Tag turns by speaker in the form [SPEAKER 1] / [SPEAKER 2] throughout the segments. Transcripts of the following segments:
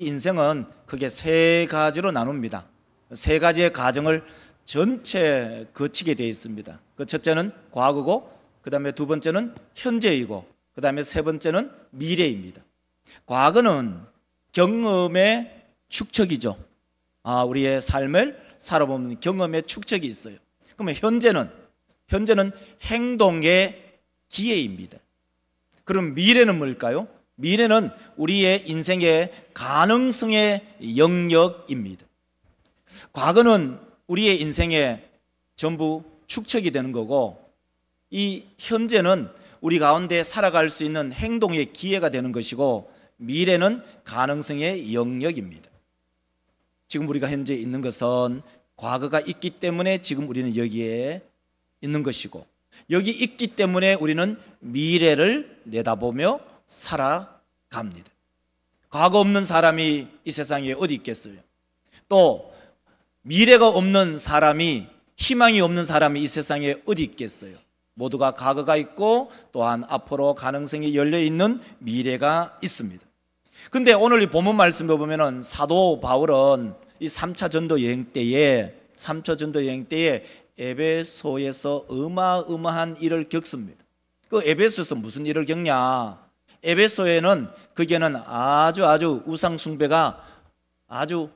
[SPEAKER 1] 인생은 크게 세 가지로 나눕니다. 세 가지의 과정을 전체 거치게 되어 있습니다. 그 첫째는 과거고, 그 다음에 두 번째는 현재이고, 그 다음에 세 번째는 미래입니다. 과거는 경험의 축적이죠. 우리의 삶을 살아보면 경험의 축적이 있어요. 그러면 현재는 행동의 기회입니다. 그럼 미래는 뭘까요? 미래는 우리의 인생의 가능성의 영역입니다. 과거는 우리의 인생의 전부 축적이 되는 거고, 이 현재는 우리 가운데 살아갈 수 있는 행동의 기회가 되는 것이고, 미래는 가능성의 영역입니다. 지금 우리가 현재 있는 것은 과거가 있기 때문에 지금 우리는 여기에 있는 것이고, 여기 있기 때문에 우리는 미래를 내다보며 살아갑니다. 과거 없는 사람이 이 세상에 어디 있겠어요? 또 미래가 없는 사람이, 희망이 없는 사람이 이 세상에 어디 있겠어요? 모두가 과거가 있고 또한 앞으로 가능성이 열려있는 미래가 있습니다. 근데 오늘 이 본문 말씀을 보면은 사도 바울은 이 3차 전도 여행 때에 에베소에서 어마어마한 일을 겪습니다. 그 에베소에서 무슨 일을 겪냐? 에베소에는 거기에는 아주 우상 숭배가 아주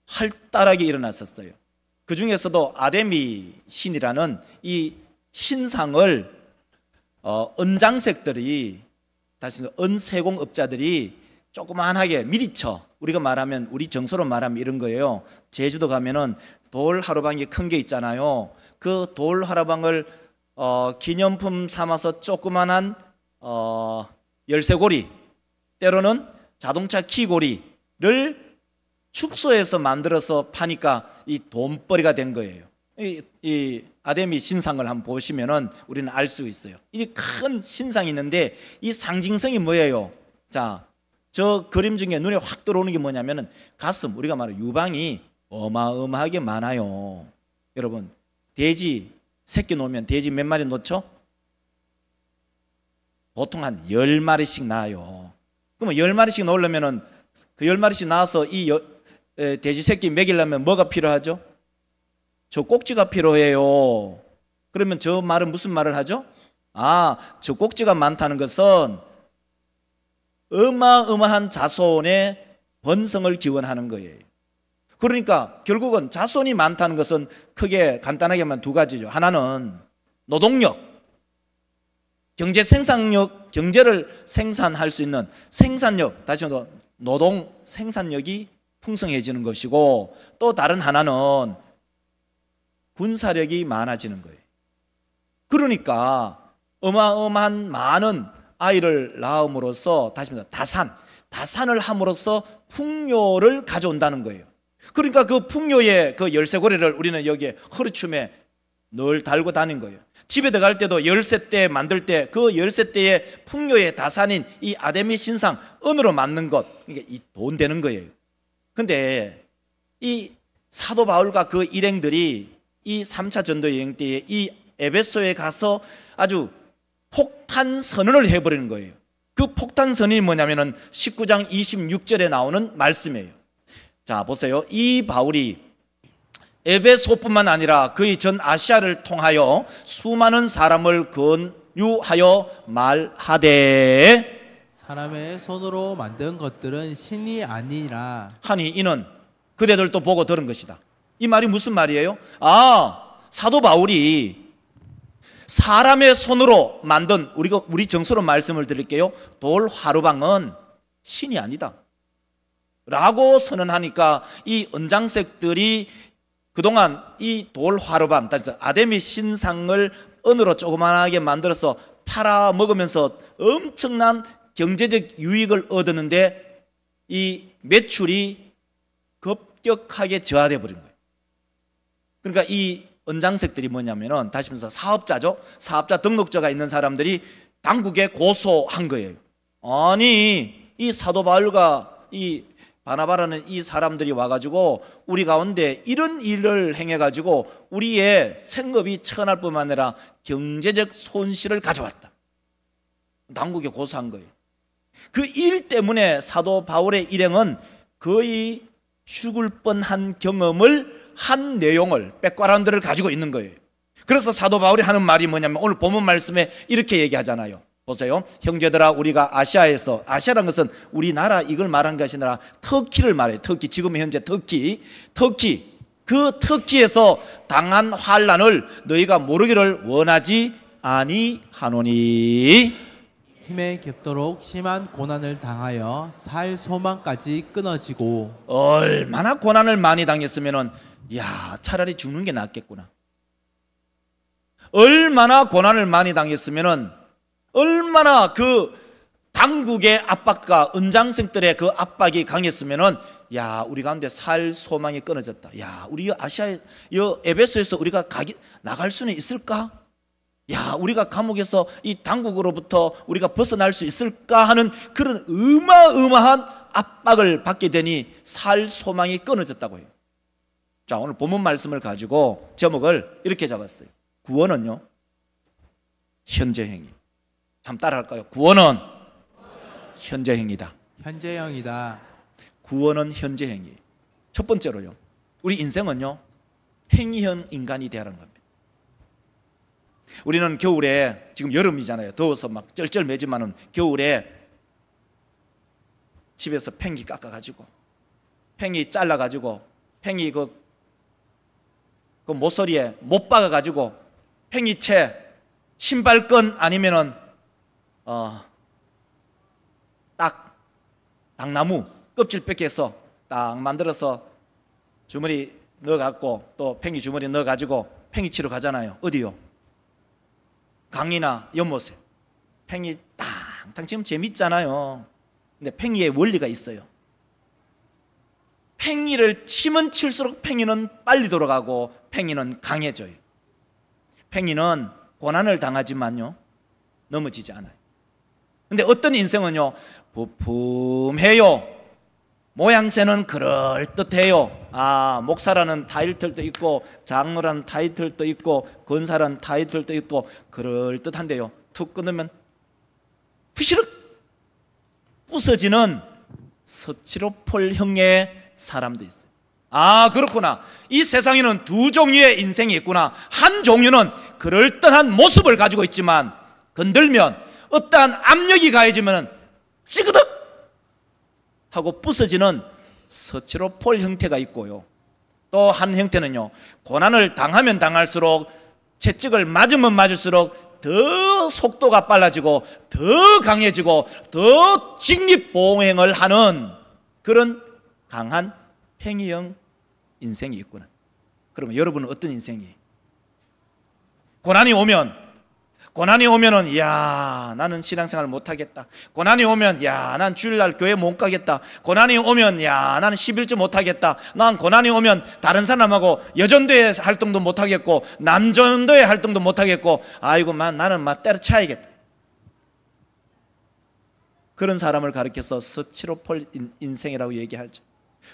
[SPEAKER 1] 활달하게 일어났었어요. 그 중에서도 아데미 신이라는 이 신상을 은장색들이, 다시 은세공업자들이 조그만하게 미리쳐, 우리가 말하면, 우리 정서로 말하면 이런 거예요. 제주도 가면은 돌 하루방이 큰 게 있잖아요. 그 돌 하루방을 기념품 삼아서 조그만한 열쇠고리, 때로는 자동차 키고리를 축소해서 만들어서 파니까 이 돈벌이가 된 거예요. 이 아데미 신상을 한번 보시면은 우리는 알 수 있어요. 이 큰 신상이 있는데 이 상징성이 뭐예요? 자, 저 그림 중에 눈에 확 들어오는 게 뭐냐면은 가슴, 우리가 말하는 유방이 어마어마하게 많아요. 여러분, 돼지 새끼 놓으면 돼지 몇 마리 놓죠? 보통 한 10마리씩 낳아요. 그러면 10마리씩 놓으려면은 그 10마리씩 낳아서 이 돼지 새끼 먹이려면 뭐가 필요하죠? 저 꼭지가 필요해요. 그러면 저 말은 무슨 말을 하죠? 저 꼭지가 많다는 것은 어마어마한 자손의 번성을 기원하는 거예요. 그러니까 결국은 자손이 많다는 것은 크게 간단하게만 두 가지죠. 하나는 노동력, 경제 생산력, 경제를 생산할 수 있는 생산력, 다시 말해서 노동 생산력이 풍성해지는 것이고, 또 다른 하나는 군사력이 많아지는 거예요. 그러니까 어마어마한 많은 아이를 낳음으로써, 다시 말해서 다산을 함으로써 풍요를 가져온다는 거예요. 그러니까 그 풍요의 그 열쇠고리를 우리는 여기에 허리춤에 늘 달고 다닌 거예요. 집에 들어갈 때도 열쇠대 만들 때 그 열쇠대의 풍요의 다산인 이 아데미 신상 은으로 만든 것, 이게 이 돈 되는 거예요. 근데 이 사도 바울과 그 일행들이 이 3차 전도 여행 때에 이 에베소에 가서 아주 폭탄 선언을 해버리는 거예요. 그 폭탄 선언이 뭐냐면은 19장 26절에 나오는 말씀이에요. 자, 보세요. 이 바울이 에베소뿐만 아니라 거의 전 아시아를 통하여 수많은 사람을 권유하여 말하되,
[SPEAKER 2] 사람의 손으로 만든 것들은 신이 아니라
[SPEAKER 1] 하니 이는 그대들도 보고 들은 것이다. 이 말이 무슨 말이에요? 사도 바울이 사람의 손으로 만든, 우리 정서로 말씀을 드릴게요. 돌 화루방은 신이 아니다 라고 선언하니까 이 은장색들이 그동안 이 돌 화루방, 아데미 신상을 은으로 조그만하게 만들어서 팔아먹으면서 엄청난 경제적 유익을 얻었는데 이 매출이 급격하게 저하돼 버린 거예요. 그러니까 이 은장색들이 뭐냐면은, 다시 말해서 사업자죠. 사업자 등록자가 있는 사람들이 당국에 고소한 거예요. 아니, 이 사도 바울과 이 바나바라는 이 사람들이 와가지고 우리 가운데 이런 일을 행해가지고 우리의 생업이 처날 뿐만 아니라 경제적 손실을 가져왔다. 당국에 고소한 거예요. 그 일 때문에 사도 바울의 일행은 거의 죽을 뻔한 경험을 한 내용을 백그라운드를 가지고 있는 거예요. 그래서 사도 바울이 하는 말이 뭐냐면 오늘 본문 말씀에 이렇게 얘기하잖아요. 보세요. 형제들아, 우리가 아시아에서, 아시아란 것은 우리나라 이걸 말한 것이 아니라 터키를 말해요. 터키, 지금 현재 터키, 그 터키에서 당한 환난을 너희가 모르기를 원하지 아니하노니.
[SPEAKER 2] 힘에 겹도록 심한 고난을 당하여 살 소망까지 끊어지고.
[SPEAKER 1] 얼마나 고난을 많이 당했으면은 야, 차라리 죽는 게 낫겠구나. 얼마나 고난을 많이 당했으면은 얼마나 그 당국의 압박과 은장생들의 그 압박이 강했으면은 야, 우리 가운데 살 소망이 끊어졌다. 야, 우리 아시아 에베소에서 우리가 나갈 수는 있을까? 야, 우리가 감옥에서 이 당국으로부터 우리가 벗어날 수 있을까 하는 그런 어마어마한 압박을 받게 되니 살 소망이 끊어졌다고 해요. 자, 오늘 본문 말씀을 가지고 제목을 이렇게 잡았어요. 구원은요, 현재 행위. 한번 따라할까요? 구원은 현재 행위다.
[SPEAKER 2] 현재형이다.
[SPEAKER 1] 구원은 현재 행위. 첫 번째로요, 우리 인생은요, 행위형 인간이 되라는 겁니다. 우리는 겨울에, 지금 여름이잖아요. 더워서 막 쩔쩔매지만은 겨울에 집에서 팽이 깎아가지고, 팽이 잘라가지고, 팽이 그 모서리에 못 박아가지고, 팽이채, 신발끈 아니면은 딱 당나무 껍질 뺏겨서 딱 만들어서 주머니 넣어갖고 또 팽이 주머니 넣어가지고 팽이 치러 가잖아요. 어디요? 강이나 연못에. 팽이 땅땅 치면 재밌잖아요. 근데 팽이의 원리가 있어요. 팽이를 치면 칠수록 팽이는 빨리 돌아가고 팽이는 강해져요. 팽이는 고난을 당하지만요, 넘어지지 않아요. 근데 어떤 인생은요, 부품해요. 모양새는 그럴듯해요. 아, 목사라는 타이틀도 있고 장로라는 타이틀도 있고 권사라는 타이틀도 있고 그럴듯한데요, 툭 끊으면 푸시륵 부서지는 서치로폴형의 사람도 있어요. 아, 그렇구나. 이 세상에는 두 종류의 인생이 있구나. 한 종류는 그럴듯한 모습을 가지고 있지만 건들면 어떠한 압력이 가해지면 찌그덕 하고 부서지는 서치로폴 형태가 있고요, 또 한 형태는요, 고난을 당하면 당할수록, 채찍을 맞으면 맞을수록 더 속도가 빨라지고 더 강해지고 더 직립보행을 하는 그런 강한 행위형 인생이 있구나. 그러면 여러분은 어떤 인생이에요? 고난이 오면은 야, 나는 신앙생활 못하겠다. 고난이 오면 야, 난 주일날 교회 못 가겠다. 고난이 오면 야, 나는 11주 못하겠다. 난 고난이 오면 다른 사람하고 여전도회 활동도 못하겠고 남전도회 활동도 못하겠고, 아이고 나는 때려쳐야겠다. 그런 사람을 가리켜서 서치로폴 인생이라고 얘기하죠.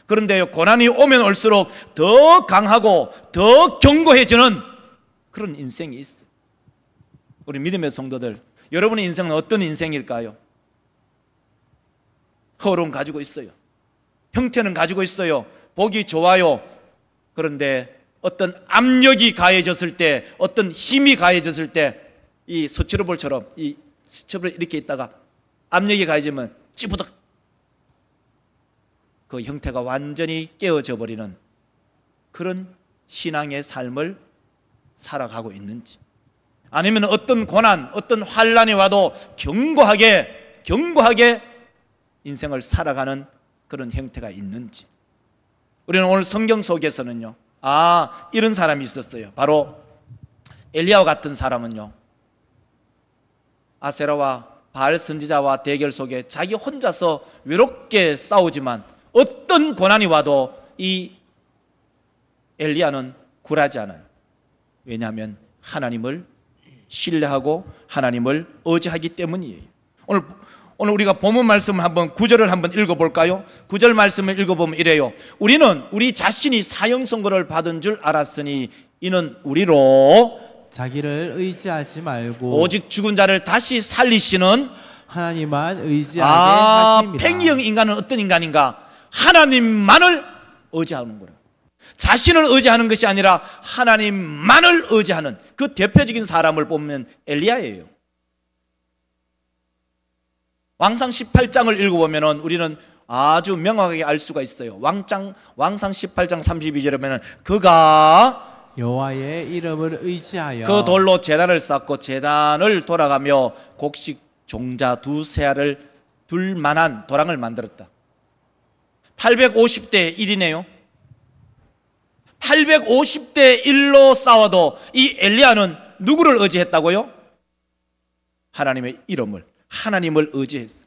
[SPEAKER 1] 그런데요, 고난이 오면 올수록 더 강하고 더 견고해지는 그런 인생이 있어요. 우리 믿음의 성도들, 여러분의 인생은 어떤 인생일까요? 허로움 가지고 있어요. 형태는 가지고 있어요. 보기 좋아요. 그런데 어떤 압력이 가해졌을 때, 어떤 힘이 가해졌을 때, 이 서치로볼처럼 이 서치로볼 이렇게 있다가 압력이 가해지면 찌부덕, 그 형태가 완전히 깨어져 버리는 그런 신앙의 삶을 살아가고 있는지, 아니면 어떤 고난, 어떤 환난이 와도 견고하게 인생을 살아가는 그런 형태가 있는지. 우리는 오늘 성경 속에서는요, 아, 이런 사람이 있었어요. 바로 엘리야와 같은 사람은요, 아세라와 바알 선지자와 대결 속에 자기 혼자서 외롭게 싸우지만 어떤 고난이 와도 이 엘리야는 굴하지 않아요. 왜냐하면 하나님을 신뢰하고 하나님을 의지하기 때문이에요. 오늘 우리가 본문 말씀 한번 9절을 한번 읽어볼까요? 9절 말씀을 읽어보면 이래요. 우리는 우리 자신이 사형 선고를 받은 줄 알았으니 이는 우리로
[SPEAKER 2] 자기를 의지하지 말고
[SPEAKER 1] 오직 죽은 자를 다시 살리시는
[SPEAKER 2] 하나님만 의지하게 하십니다.
[SPEAKER 1] 팽이형 인간은 어떤 인간인가? 하나님만을 의지하는 거라. 자신을 의지하는 것이 아니라 하나님만을 의지하는 그 대표적인 사람을 보면 엘리야예요. 왕상 18장을 읽어보면 우리는 아주 명확하게 알 수가 있어요. 왕상 18장 32절에 보면 그가
[SPEAKER 2] 여호와의 이름을 의지하여
[SPEAKER 1] 그 돌로 제단을 쌓고 제단을 돌아가며 곡식 종자 두세 알을 둘 만한 도랑을 만들었다. 850대 1이네요. 850대 1로 싸워도 이 엘리야는 누구를 의지했다고요? 하나님의 이름을, 하나님을 의지했어.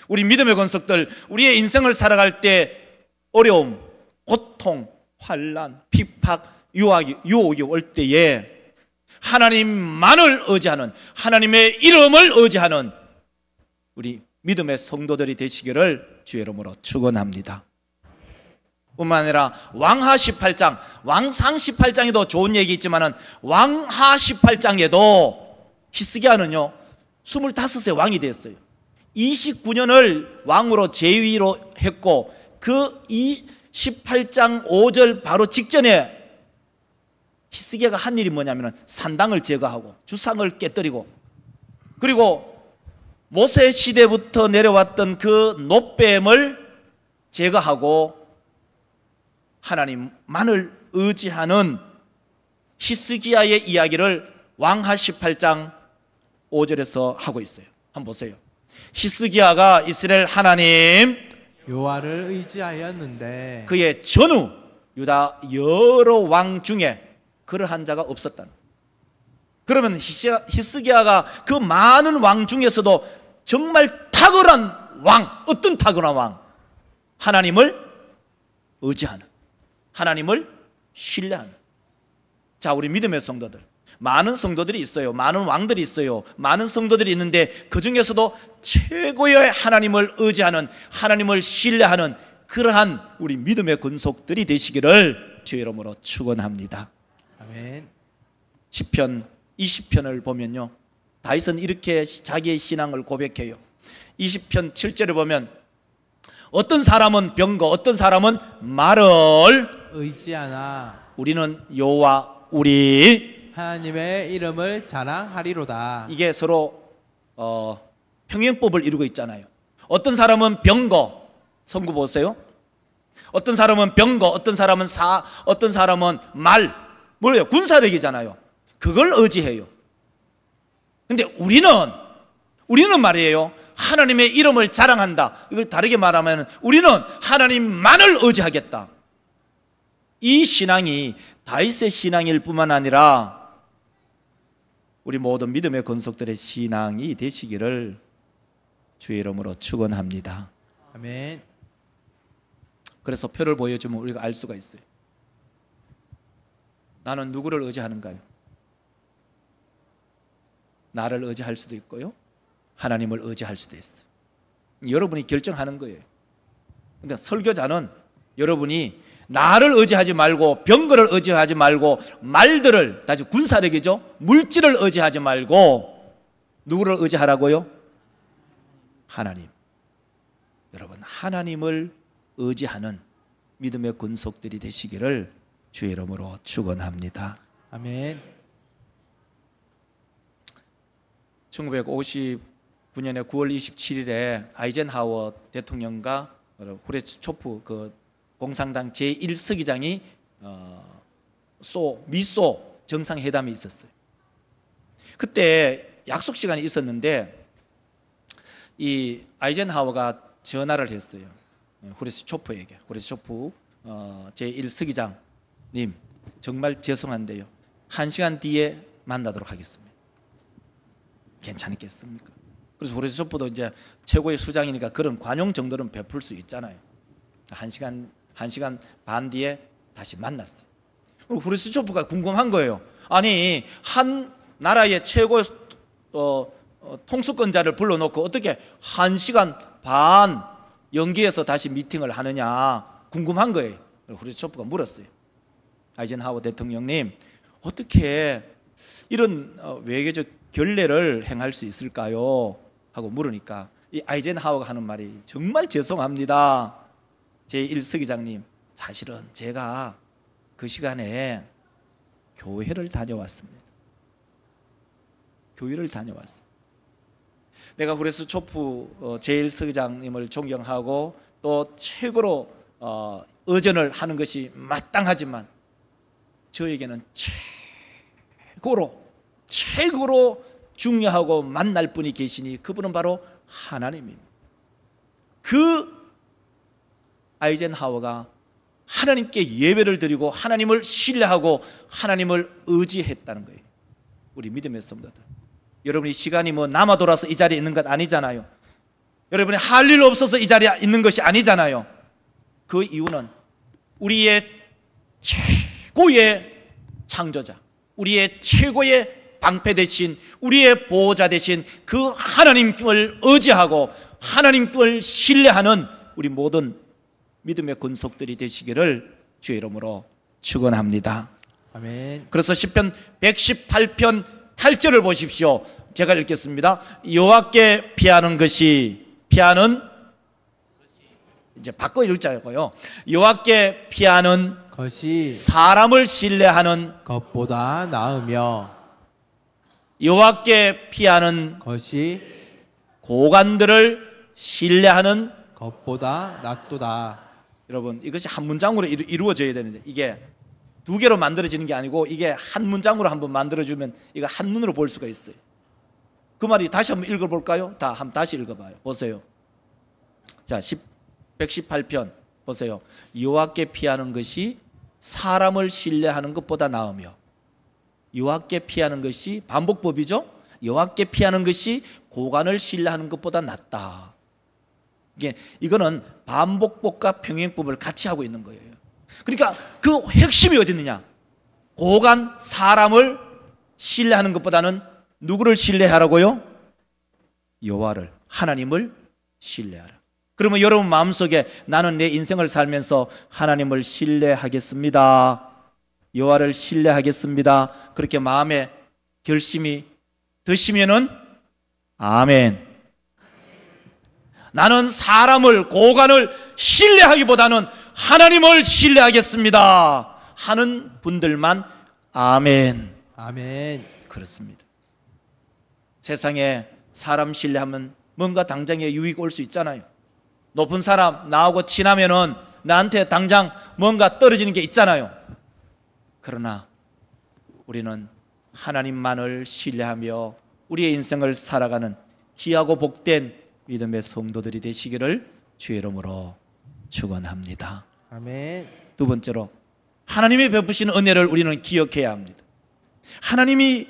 [SPEAKER 1] 우리 믿음의 권속들, 우리의 인생을 살아갈 때 어려움, 고통, 환난, 핍박, 유혹이 올 때에 하나님만을 의지하는, 하나님의 이름을 의지하는 우리 믿음의 성도들이 되시기를 주의 이름으로 축원합니다. 뿐만 아니라 왕하 18장, 왕상 18장에도 좋은 얘기 있지만은 왕하 18장에도 히스기야는요 25세 왕이 됐어요. 29년을 왕으로 재위로 했고 그 18장 5절 바로 직전에 히스기야가 한 일이 뭐냐면 산당을 제거하고 주상을 깨뜨리고 그리고 모세 시대부터 내려왔던 그 노뱀을 제거하고 하나님만을 의지하는 히스기야의 이야기를 왕하 18장 5절에서 하고 있어요. 한번 보세요. 히스기야가 이스라엘 하나님
[SPEAKER 2] 여호와를 의지하였는데
[SPEAKER 1] 그의 전후 유다 여러 왕 중에 그러한 자가 없었다. 그러면 히스기야가 그 많은 왕 중에서도 정말 탁월한 왕, 어떤 탁월한 왕? 하나님을 의지하는, 하나님을 신뢰하는. 자, 우리 믿음의 성도들, 많은 성도들이 있어요. 많은 왕들이 있어요. 많은 성도들이 있는데 그 중에서도 최고의 하나님을 의지하는, 하나님을 신뢰하는 그러한 우리 믿음의 권속들이 되시기를 주의 이름으로 축원합니다.
[SPEAKER 2] 아멘.
[SPEAKER 1] 시편 20편을 보면요, 다윗은 이렇게 자기의 신앙을 고백해요. 20편 7절에 보면 어떤 사람은 병거, 어떤 사람은 말을
[SPEAKER 2] 의지하나
[SPEAKER 1] 우리는 여호와 우리
[SPEAKER 2] 하나님의 이름을 자랑하리로다.
[SPEAKER 1] 이게 서로 평행법을 이루고 있잖아요. 어떤 사람은 병거, 성구 보세요. 어떤 사람은 병거, 어떤 사람은 어떤 사람은 말, 뭐예요? 군사력이잖아요. 그걸 의지해요. 근데 우리는 말이에요, 하나님의 이름을 자랑한다. 이걸 다르게 말하면 우리는 하나님만을 의지하겠다. 이 신앙이 다윗의 신앙일 뿐만 아니라 우리 모든 믿음의 권속들의 신앙이 되시기를 주의 이름으로 축원합니다.
[SPEAKER 2] 아멘.
[SPEAKER 1] 그래서 표를 보여주면 우리가 알 수가 있어요. 나는 누구를 의지하는가요? 나를 의지할 수도 있고요, 하나님을 의지할 수도 있어요. 여러분이 결정하는 거예요. 근데 설교자는 여러분이 나를 의지하지 말고, 병거를 의지하지 말고, 말들을, 다시 군사력이죠, 물질을 의지하지 말고 누구를 의지하라고요? 하나님. 여러분, 하나님을 의지하는 믿음의 권속들이 되시기를 주의 이름으로 축원합니다.
[SPEAKER 2] 아멘.
[SPEAKER 1] 1959년에 9월 27일에 아이젠하워 대통령과 후레츠초프 그 공산당 제1서기장이 미소 정상회담이 있었어요. 그때 약속 시간이 있었는데 이 아이젠하워가 전화를 했어요. 후레츠초프에게. 후레츠초프 제1서기장님, 정말 죄송한데요, 1시간 뒤에 만나도록 하겠습니다. 괜찮겠습니까? 그래서 후레츠초프도 이제 최고의 수장이니까 그런 관용 정도는 베풀 수 있잖아요. 1시간 반 뒤에 다시 만났어요. 후레츠초프가 궁금한 거예요. 아니, 한 나라의 최고 통수권자를 불러놓고 어떻게 1시간 반 연기해서 다시 미팅을 하느냐 궁금한 거예요. 후레츠초프가 물었어요. 아이젠하워 대통령님, 어떻게 이런 외교적 결례를 행할 수 있을까요? 하고 물으니까 이 아이젠하워가 하는 말이 정말 죄송합니다. 제1서기장님, 사실은 제가 그 시간에 교회를 다녀왔습니다. 교회를 다녀왔습니다. 내가 그래서 초프 제1서기장님을 존경하고 또 최고로 의전을 하는 것이 마땅하지만 저에게는 최고로 중요하고 만날 분이 계시니 그분은 바로 하나님입니다. 그 아이젠하워가 하나님께 예배를 드리고 하나님을 신뢰하고 하나님을 의지했다는 거예요. 우리 믿음의 성도들, 여러분이 시간이 뭐 남아 돌아서 이 자리에 있는 것 아니잖아요. 여러분이 할 일 없어서 이 자리에 있는 것이 아니잖아요. 그 이유는 우리의 최고의 창조자, 우리의 최고의 방패 대신, 우리의 보호자 대신 그 하나님을 의지하고 하나님을 신뢰하는 우리 모든 믿음의 권속들이 되시기를 주의 이름으로 축원합니다.
[SPEAKER 2] 아멘.
[SPEAKER 1] 그래서 시편 118편 8절을 보십시오. 제가 읽겠습니다. 여호와께 피하는 것이, 피하는 이제 바꿔 읽자고요. 여호와께 피하는
[SPEAKER 2] 것이
[SPEAKER 1] 사람을 신뢰하는
[SPEAKER 2] 것보다 나으며
[SPEAKER 1] 여호와께 피하는
[SPEAKER 2] 것이
[SPEAKER 1] 고관들을 신뢰하는
[SPEAKER 2] 것보다 낫도다.
[SPEAKER 1] 여러분, 이것이 한 문장으로 이루어져야 되는데 이게 두 개로 만들어지는 게 아니고 이게 한 문장으로 한번 만들어주면 이거 한눈으로 볼 수가 있어요. 그 말이 다시 한번 읽어볼까요? 한번 다시 읽어봐요. 보세요. 자, 118편 보세요. 여호와께 피하는 것이 사람을 신뢰하는 것보다 나으며, 여호와께 피하는 것이 반복법이죠. 여호와께 피하는 것이 고관을 신뢰하는 것보다 낫다. 이거는 반복법과 평행법을 같이 하고 있는 거예요. 그러니까 그 핵심이 어디 있느냐? 고관, 사람을 신뢰하는 것보다는 누구를 신뢰하라고요? 여호와를, 하나님을 신뢰하라. 그러면 여러분 마음속에 나는 내 인생을 살면서 하나님을 신뢰하겠습니다, 여호와를 신뢰하겠습니다, 그렇게 마음에 결심이 드시면은 아멘. 나는 사람을, 고관을 신뢰하기보다는 하나님을 신뢰하겠습니다 하는 분들만 아멘.
[SPEAKER 2] 아멘.
[SPEAKER 1] 그렇습니다. 세상에 사람 신뢰하면 뭔가 당장에 유익 올 수 있잖아요. 높은 사람 나하고 친하면은 나한테 당장 뭔가 떨어지는 게 있잖아요. 그러나 우리는 하나님만을 신뢰하며 우리의 인생을 살아가는 귀하고 복된 믿음의 성도들이 되시기를 주의 이름으로 축원합니다.
[SPEAKER 2] 아멘.
[SPEAKER 1] 두 번째로, 하나님이 베푸신 은혜를 우리는 기억해야 합니다. 하나님이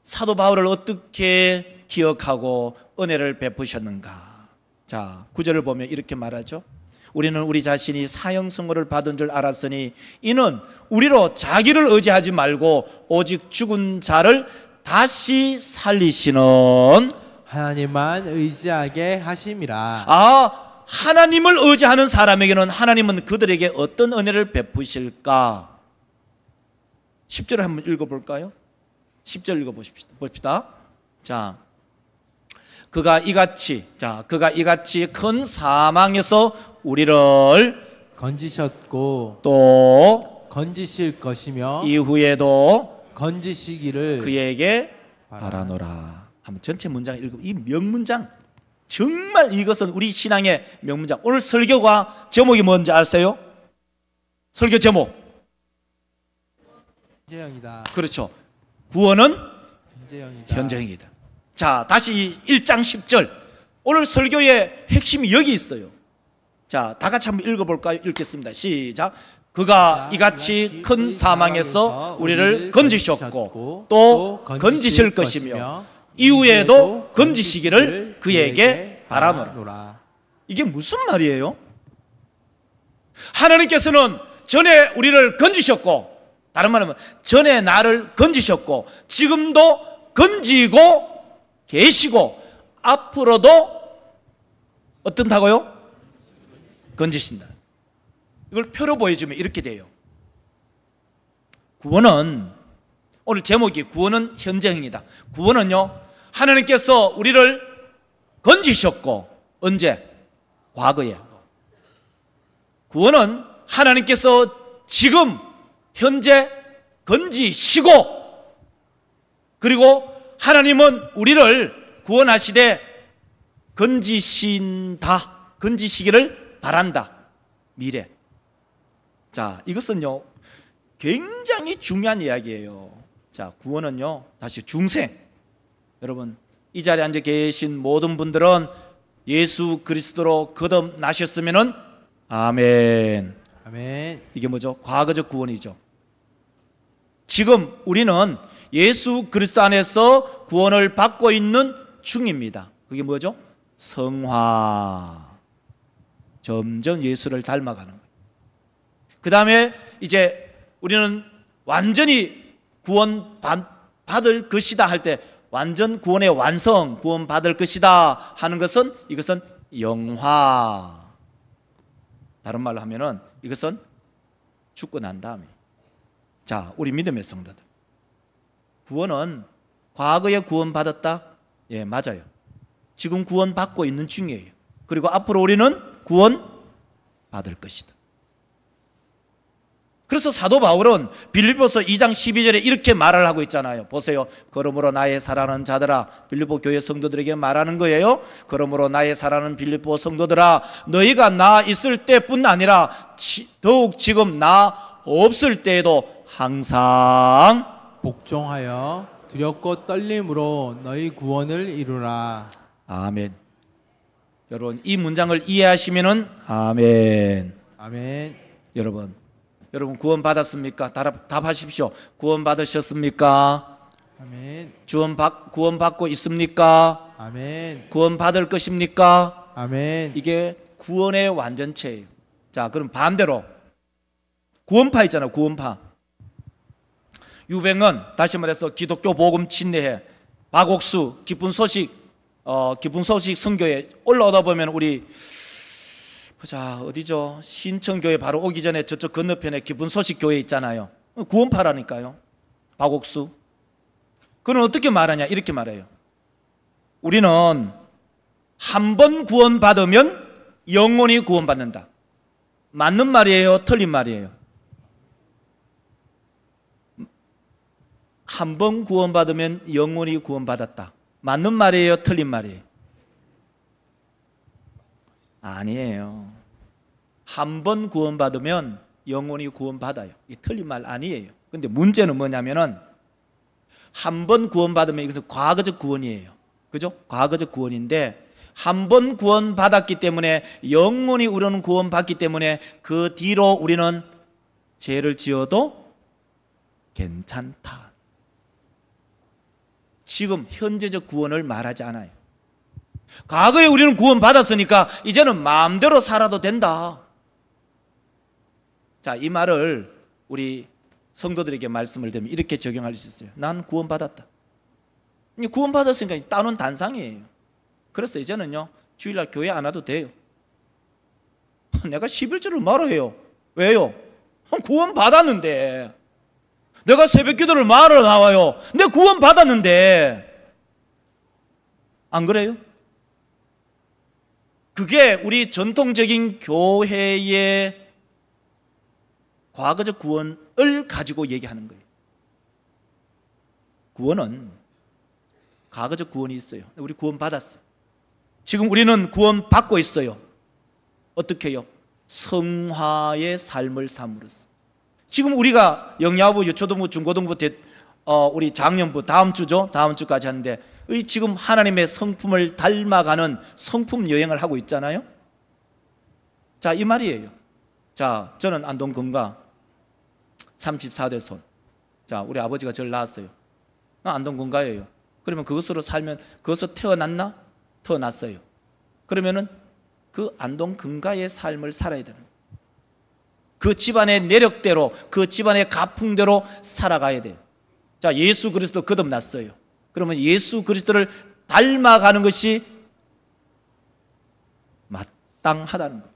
[SPEAKER 1] 사도 바울을 어떻게 기억하고 은혜를 베푸셨는가? 자, 9절을 보면 이렇게 말하죠. 우리는 우리 자신이 사형 선고를 받은 줄 알았으니 이는 우리로 자기를 의지하지 말고 오직 죽은 자를 다시 살리시는
[SPEAKER 2] 하나님만 의지하게 하심이라.
[SPEAKER 1] 하나님을 의지하는 사람에게는 하나님은 그들에게 어떤 은혜를 베푸실까? 10절을 한번 읽어볼까요? 10절 읽어봅시다. 자, 그가 이같이 큰 사망에서 우리를
[SPEAKER 2] 건지셨고
[SPEAKER 1] 또
[SPEAKER 2] 건지실 것이며
[SPEAKER 1] 이후에도
[SPEAKER 2] 건지시기를
[SPEAKER 1] 그에게 바라노라. 한번 전체 문장 읽어. 이 명문장, 정말 이것은 우리 신앙의 명문장. 오늘 설교가 제목이 뭔지 아세요? 설교 제목
[SPEAKER 2] 현재형이다.
[SPEAKER 1] 그렇죠. 구원은
[SPEAKER 2] 현재형이다.
[SPEAKER 1] 현재형이다. 자, 다시 1장 10절. 오늘 설교의 핵심이 여기 있어요. 자, 다 같이 한번 읽어볼까요? 읽겠습니다. 시작. 그가 이같이 큰 사망에서 우리를 건지셨고 또 건지실 것이며 이후에도 건지시기를 그에게 바라노라. 이게 무슨 말이에요? 하나님께서는 전에 우리를 건지셨고, 다른 말하면 전에 나를 건지셨고 지금도 건지고 계시고 앞으로도 어떤다고요? 건지신다. 이걸 표로 보여주면 이렇게 돼요. 구원은, 오늘 제목이 구원은 현재형이다. 구원은요, 하나님께서 우리를 건지셨고, 언제? 과거에. 구원은 하나님께서 지금 현재 건지시고, 그리고 하나님은 우리를 구원하시되 건지시기를 바란다. 미래. 자, 이것은요 굉장히 중요한 이야기예요. 자, 구원은요 다시 중생. 여러분, 이 자리에 앉아 계신 모든 분들은 예수 그리스도로 거듭나셨으면은 아멘.
[SPEAKER 2] 아멘.
[SPEAKER 1] 이게 뭐죠? 과거적 구원이죠. 지금 우리는 예수 그리스도 안에서 구원을 받고 있는 중입니다. 그게 뭐죠? 성화. 점점 예수를 닮아가는 거예요. 그 다음에 이제 우리는 완전히 구원 받을 것이다 할 때, 완전 구원의 완성, 구원 받을 것이다 하는 것은, 이것은 영화. 다른 말로 하면은 이것은 죽고 난 다음에. 자, 우리 믿음의 성도들, 구원은 과거에 구원 받았다? 예, 맞아요. 지금 구원 받고 있는 중이에요. 그리고 앞으로 우리는 구원 받을 것이다. 그래서 사도 바울은 빌립보서 2장 12절에 이렇게 말을 하고 있잖아요. 보세요. 그러므로 나의 사랑하는 자들아, 빌립보 교회 성도들에게 말하는 거예요. 그러므로 나의 사랑하는 빌립보 성도들아, 너희가 나 있을 때뿐 아니라 더욱 지금 나 없을 때에도 항상
[SPEAKER 2] 복종하여 두렵고 떨림으로 너희 구원을 이루라.
[SPEAKER 1] 아멘. 여러분, 이 문장을 이해하시면은 아멘.
[SPEAKER 2] 아멘.
[SPEAKER 1] 여러분 구원 받았습니까? 답하십시오. 구원 받으셨습니까?
[SPEAKER 2] 아멘.
[SPEAKER 1] 구원 받고 있습니까?
[SPEAKER 2] 아멘.
[SPEAKER 1] 구원 받을 것입니까?
[SPEAKER 2] 아멘.
[SPEAKER 1] 이게 구원의 완전체예요. 자, 그럼 반대로 구원파 있잖아요. 구원파. 유병은, 다시 말해서 기독교 복음 진례회, 박옥수 기쁜 소식 선교회 올라오다 보면 우리 자, 어디죠? 신천교회 바로 오기 전에 저쪽 건너편에 기쁜 소식 교회 있잖아요. 구원파라니까요. 박옥수. 그는 어떻게 말하냐? 이렇게 말해요. 우리는 한 번 구원받으면 영원히 구원받는다. 맞는 말이에요? 틀린 말이에요? 한 번 구원받으면 영원히 구원받았다. 맞는 말이에요? 틀린 말이에요? 아니에요. 한 번 구원받으면 영원히 구원받아요. 이 틀린 말 아니에요. 근데 문제는 뭐냐면은, 한 번 구원받으면 이것은 과거적 구원이에요. 그죠? 과거적 구원인데, 한 번 구원받았기 때문에, 영원히 우리는 구원받기 때문에 그 뒤로 우리는 죄를 지어도 괜찮다. 지금 현재적 구원을 말하지 않아요. 과거에 우리는 구원받았으니까 이제는 마음대로 살아도 된다. 자, 이 말을 우리 성도들에게 말씀을 드리면 이렇게 적용할 수 있어요. 난 구원받았다. 구원받았으니까 따놓은 단상이에요. 그래서 이제는요, 주일날 교회 안 와도 돼요. 내가 11조를 말아요. 왜요? 구원받았는데. 내가 새벽 기도를 말하러 나와요. 내가 구원받았는데. 안 그래요? 그게 우리 전통적인 교회의 과거적 구원을 가지고 얘기하는 거예요. 구원은 과거적 구원이 있어요. 우리 구원 받았어요. 지금 우리는 구원 받고 있어요. 어떻게 해요? 성화의 삶을 삶으로써. 지금 우리가 영야부, 유초등부, 중고등부, 우리 작년부, 다음 주죠? 다음 주까지 하는데, 지금 하나님의 성품을 닮아가는 성품 여행을 하고 있잖아요. 자, 이 말이에요. 자, 저는 안동건가 34대 손. 자, 우리 아버지가 저를 낳았어요. 안동건가예요. 그러면 그것으로 살면, 그것으로 태어났나? 태어났어요. 그러면은 그 안동건가의 삶을 살아야 되는 거예요. 그 집안의 내력대로, 그 집안의 가풍대로 살아가야 돼요. 자, 예수 그리스도 거듭났어요. 그러면 예수 그리스도를 닮아가는 것이 마땅하다는 거예요.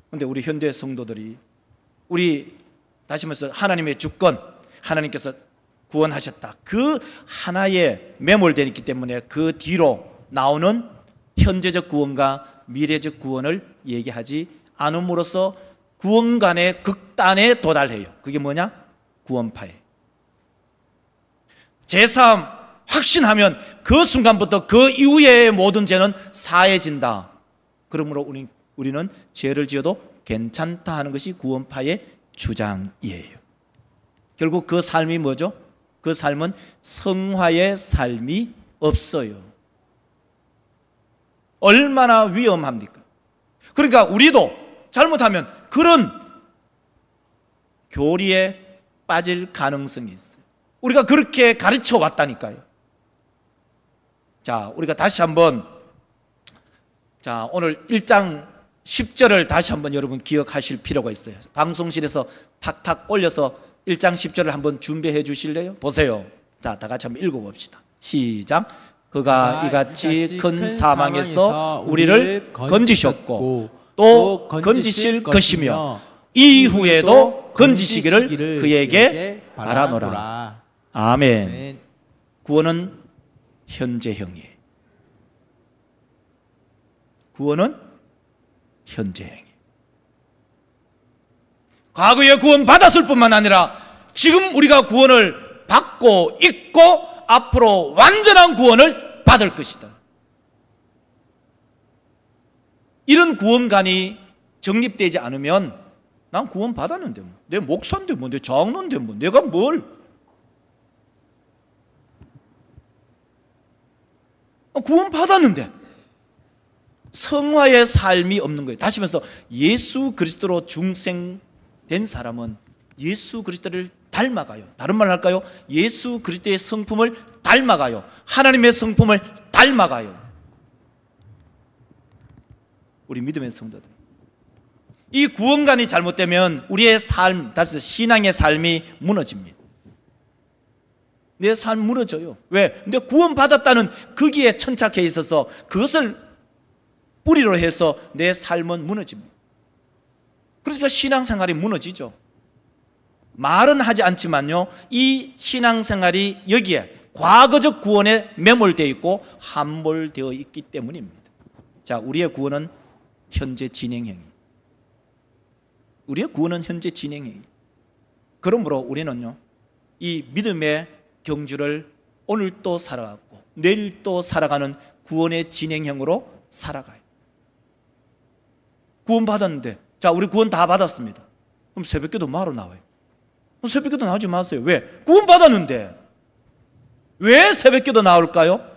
[SPEAKER 1] 그런데 우리 현대 성도들이, 우리 다시 말해서 하나님의 주권, 하나님께서 구원하셨다, 그 하나에 매몰되어 있기 때문에 그 뒤로 나오는 현재적 구원과 미래적 구원을 얘기하지 않음으로써 구원관의 극단에 도달해요. 그게 뭐냐? 구원파예요. 제3 확신하면 그 순간부터 그 이후의 모든 죄는 사해진다. 그러므로 우리는 죄를 지어도 괜찮다 하는 것이 구원파의 주장이에요. 결국 그 삶이 뭐죠? 그 삶은 성화의 삶이 없어요. 얼마나 위험합니까? 그러니까 우리도 잘못하면 그런 교리에 빠질 가능성이 있어요. 우리가 그렇게 가르쳐 왔다니까요. 자, 우리가 다시 한번 오늘 1장 10절을 다시 한번 여러분 기억하실 필요가 있어요. 방송실에서 탁탁 올려서 1장 10절을 한번 준비해 주실래요? 보세요. 자, 다 같이 한번 읽어봅시다. 시작. 그가 이같이 큰 사망에서 우리를 건지셨고 또 건지실 것이며 이후에도 건지시기를 그에게 바라노라. 아멘. 구원은 현재형이에요. 구원은 현재형이에요. 과거에 구원 받았을 뿐만 아니라 지금 우리가 구원을 받고 있고 앞으로 완전한 구원을 받을 것이다. 이런 구원관이 정립되지 않으면 난 구원 받았는데 뭐, 내 목사인데 뭐, 내 장로인데 뭐, 내가 뭘 구원 받았는데 성화의 삶이 없는 거예요. 다시 말해서 예수 그리스도로 중생된 사람은 예수 그리스도를 닮아가요. 다른 말로 할까요? 예수 그리스도의 성품을 닮아가요. 하나님의 성품을 닮아가요. 우리 믿음의 성도들, 이 구원관이 잘못되면 우리의 삶, 다시 신앙의 삶이 무너집니다. 내 삶 무너져요. 왜? 내 구원받았다는 거기에 천착해 있어서 그것을 뿌리로 해서 내 삶은 무너집니다. 그러니까 신앙생활이 무너지죠. 말은 하지 않지만요, 이 신앙생활이 여기에 과거적 구원에 매몰되어 있고 함몰되어 있기 때문입니다. 자, 우리의 구원은 현재 진행형이에요. 우리의 구원은 현재 진행형이에요. 그러므로 우리는요, 이 믿음의 경주를 오늘 또 살아가고 내일 또 살아가는 구원의 진행형으로 살아가요. 구원 받았는데, 자, 우리 구원 다 받았습니다. 그럼 새벽기도 마로 나와요. 새벽기도 나오지 마세요. 왜? 구원 받았는데 왜 새벽기도 나올까요?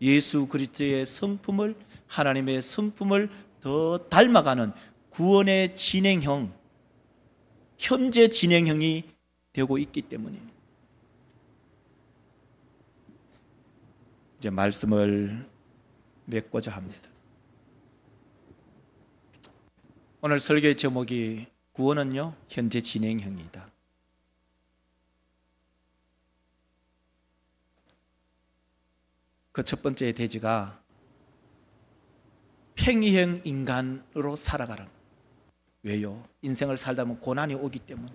[SPEAKER 1] 예수 그리스도의 성품을, 하나님의 성품을 더 닮아가는 구원의 진행형, 현재 진행형이 되고 있기 때문이에요. 이제 말씀을 맺고자 합니다. 오늘 설교의 제목이 구원은요, 현재 진행형이다. 그 첫 번째 대지가 팽이형 인간으로 살아가라. 왜요? 인생을 살다 보면 고난이 오기 때문에.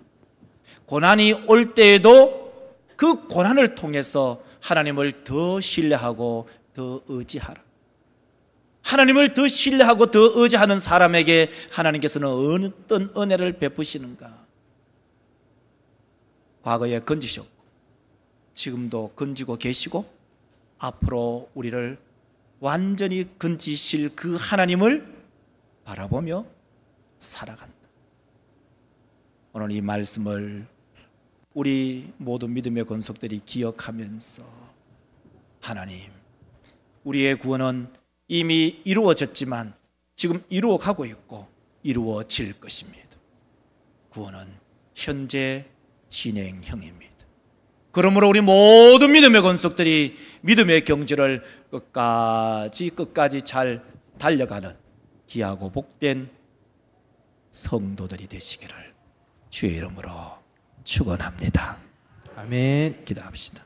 [SPEAKER 1] 고난이 올 때에도 그 고난을 통해서 하나님을 더 신뢰하고 더 의지하라. 하나님을 더 신뢰하고 더 의지하는 사람에게 하나님께서는 어떤 은혜를 베푸시는가? 과거에 건지셨고 지금도 건지고 계시고 앞으로 우리를 완전히 건지실 그 하나님을 바라보며 살아간다. 오늘 이 말씀을 우리 모든 믿음의 권속들이 기억하면서 하나님, 우리의 구원은 이미 이루어졌지만 지금 이루어가고 있고 이루어질 것입니다. 구원은 현재 진행형입니다. 그러므로 우리 모든 믿음의 권속들이 믿음의 경주를 끝까지 잘 달려가는 귀하고 복된 성도들이 되시기를 주의 이름으로 축원합니다.
[SPEAKER 2] 아멘.
[SPEAKER 1] 기도합시다.